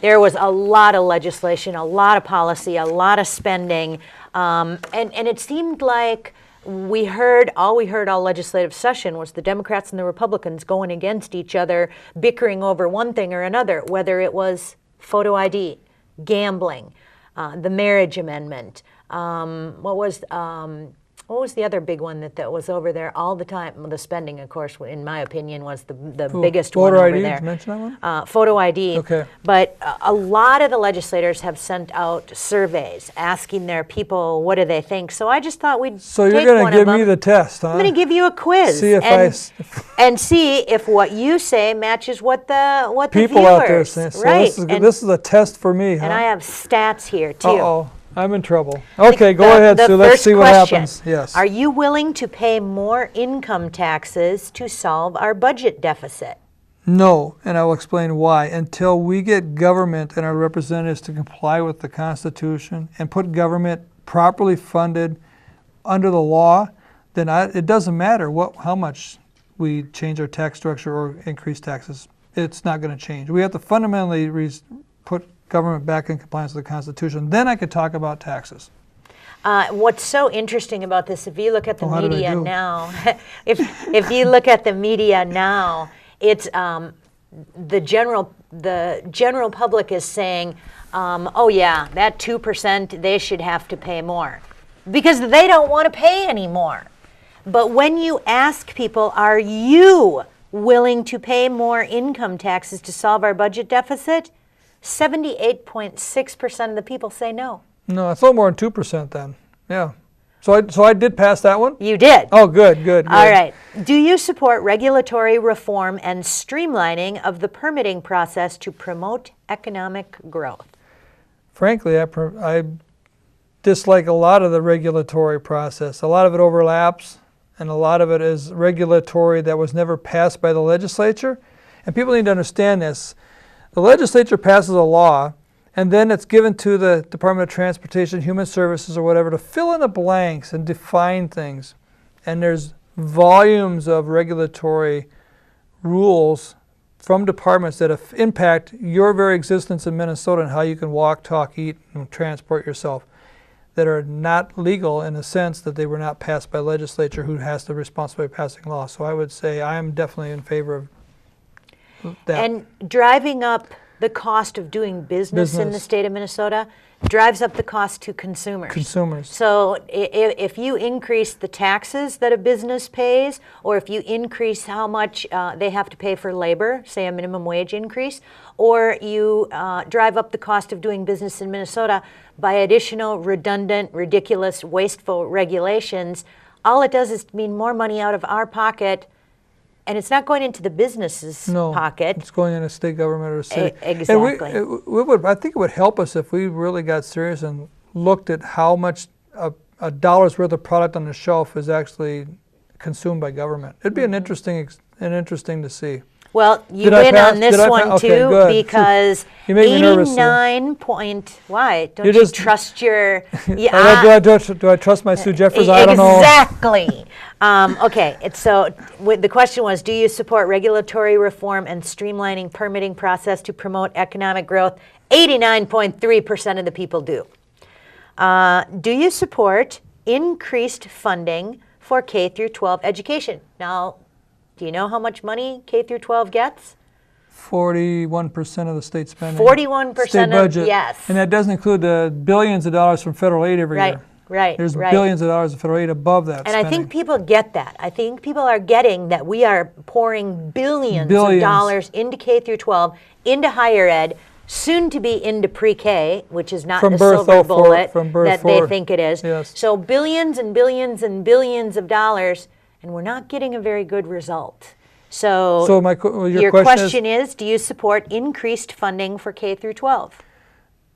there was a lot of legislation, a lot of policy, a lot of spending, and it seemed like all we heard all legislative session was the Democrats and the Republicans going against each other, bickering over one thing or another, whether it was photo ID, gambling, the marriage amendment, what was the other big one that was over there all the time? Well, the spending, of course, in my opinion, was the biggest one over there. Photo ID, did you mention that one? Photo ID. Okay. But a lot of the legislators have sent out surveys asking their people what do they think. So I just thought we'd So you're going to give me the test, huh? I'm going to give you a quiz. See if and see if what you say matches what the people viewers, out there say. So right. this is a test for me, huh? And I have stats here, too. Uh-oh. I'm in trouble. Okay, go ahead, Sue. Let's see what happens. Yes. Are you willing to pay more income taxes to solve our budget deficit? No, and I will explain why. Until we get government and our representatives to comply with the Constitution and put government properly funded under the law, then it doesn't matter how much we change our tax structure or increase taxes. It's not going to change. We have to fundamentally put government back in compliance with the Constitution. Then I could talk about taxes. What's so interesting about this, if you look at the media now, if you look at the media now, it's the general public is saying, oh yeah, that 2%, they should have to pay more because they don't want to pay anymore. But when you ask people, are you willing to pay more income taxes to solve our budget deficit? 78.6% of the people say no. No, it's a little more than 2% then. Yeah. So I did pass that one? You did. Oh, good. All right. Do you support regulatory reform and streamlining of the permitting process to promote economic growth? Frankly, I dislike a lot of the regulatory process. A lot of it overlaps, and a lot of it is regulatory that was never passed by the legislature. And people need to understand this. The legislature passes a law, and then it's given to the Department of Transportation, Human Services, or whatever to fill in the blanks and define things. And there's volumes of regulatory rules from departments that impact your very existence in Minnesota and how you can walk, talk, eat, and transport yourself that are not legal in the sense that they were not passed by legislature who has the responsibility of passing law. So I would say I am definitely in favor of that. And driving up the cost of doing business in the state of Minnesota drives up the cost to consumers. So if you increase the taxes that a business pays, or if you increase how much they have to pay for labor, say a minimum wage increase, or you drive up the cost of doing business in Minnesota by additional redundant, ridiculous, wasteful regulations, all it does is mean more money out of our pocket. And it's not going into the business's pocket. It's going into state government or city. Exactly. And I think it would help us if we really got serious and looked at how much a dollar's worth of product on the shelf is actually consumed by government. It'd be an interesting to see. Well, you win on this one too, because 89 point. Why don't you trust your? Yeah, do I trust my Sue Jeffers? I don't know. Exactly. Okay. So the question was, do you support regulatory reform and streamlining permitting process to promote economic growth? 89.3% of the people do. Do you support increased funding for K through 12 education? Now, do you know how much money K through 12 gets? 41% of the state spending. 41% state budget. Yes. And that doesn't include the billions of dollars from federal aid every year. Right. There's billions of dollars of federal aid above that and spending. I think people get that. I think people are getting that we are pouring billions of dollars into K through 12, into higher ed, soon to be into pre-K, which is not the silver bullet that they think it is. Yes. So billions and billions and billions of dollars, and we're not getting a very good result. So your question is, do you support increased funding for K through 12?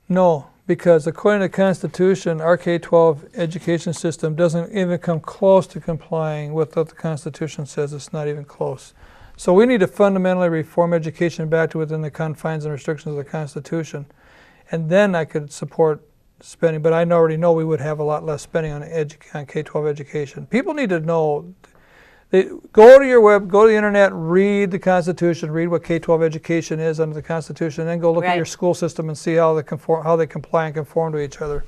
No, because according to the Constitution, our K-12 education system doesn't even come close to complying with what the Constitution says. It's not even close. So we need to fundamentally reform education back to within the confines and restrictions of the Constitution. And then I could support spending, but I already know we would have a lot less spending on K-12 education. People need to know Go to your go to the internet, read the Constitution, read what K-12 education is under the Constitution, and then go look at your school system and see how they comply and conform to each other.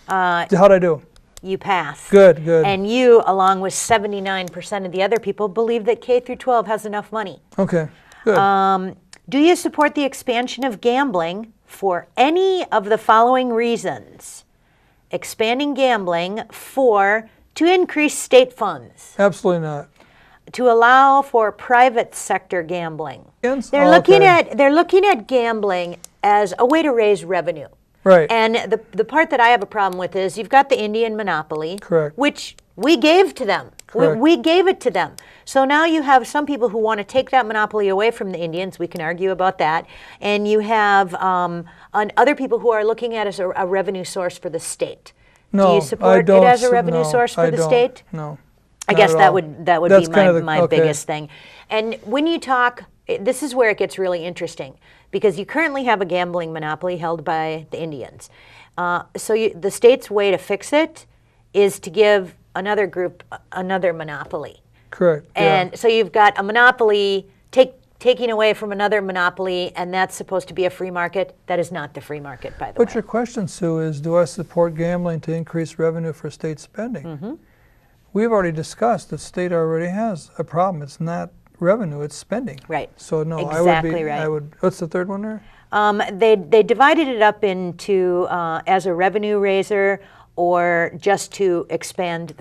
How'd I do? You pass. Good, good. And you, along with 79% of the other people, believe that K through 12 has enough money. Okay, good. Do you support the expansion of gambling for any of the following reasons? Expanding gambling to increase state funds. Absolutely not. To allow for private sector gambling. They're looking at gambling as a way to raise revenue. Right. And the part that I have a problem with is you've got the Indian monopoly, correct, which we gave to them. We gave it to them. So now you have some people who want to take that monopoly away from the Indians. We can argue about that. And you have other people who are looking at it as a revenue source for the state. No, do you support it as a revenue source for the state? No. I guess that would be my biggest thing. And when you talk, this is where it gets really interesting, because you currently have a gambling monopoly held by the Indians. So the state's way to fix it is to give another group another monopoly. Correct. And so you've got a monopoly taking away from another monopoly, and that's supposed to be a free market. That is not the free market, by the way. But your question, Sue, is do I support gambling to increase revenue for state spending? Mm-hmm. We've already discussed that state already has a problem. It's not revenue, it's spending. Right. So no, exactly I would. What's the third one there? They divided it up into as a revenue raiser or just to expand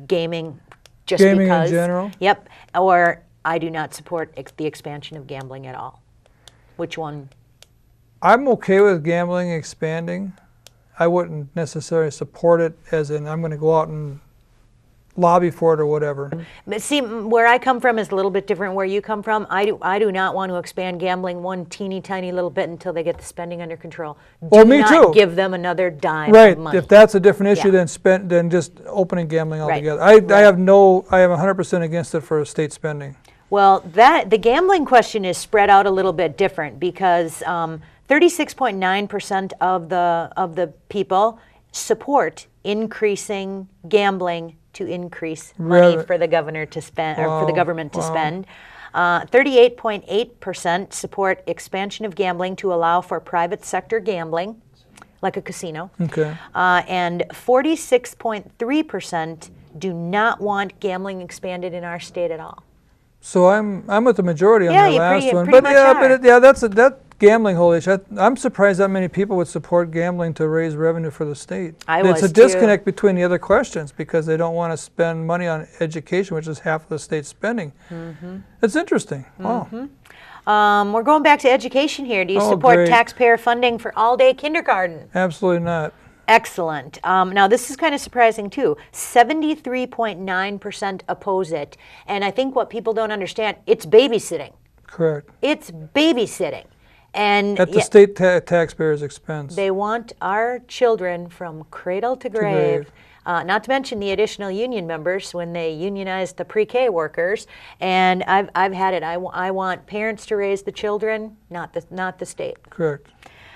gaming just gaming because. In general? Yep. Or I do not support the expansion of gambling at all. Which one? I'm okay with gambling expanding. I wouldn't necessarily support it as in I'm going to go out and lobby for it or whatever. But see, where I come from is a little bit different where you come from. I do not want to expand gambling one teeny tiny little bit until they get the spending under control. Well, me not too. Give them another dime right. of money. If that's a different issue than just opening gambling altogether. Right. I have 100% against it for state spending. Well, the gambling question is spread out a little bit different because 36.9% of the people support increasing gambling to increase money for the governor to spend, or for the government to spend. 38.8% support expansion of gambling to allow for private sector gambling, like a casino. Okay. And 46.3% do not want gambling expanded in our state at all. So I'm with the majority on the last one. But that gambling whole issue. I'm surprised that many people would support gambling to raise revenue for the state. It's a disconnect between the other questions because they don't want to spend money on education, which is half of the state's spending. Mm-hmm. It's interesting. Mm-hmm. Wow. We're going back to education here. Do you support taxpayer funding for all-day kindergarten? Absolutely not. Excellent. Now, this is kind of surprising, too. 73.9% oppose it. And I think what people don't understand, it's babysitting. Correct. It's babysitting. And at the state taxpayers' expense. They want our children from cradle to grave. Not to mention the additional union members when they unionized the pre-K workers. And I've had it. I want parents to raise the children, not the state. Correct.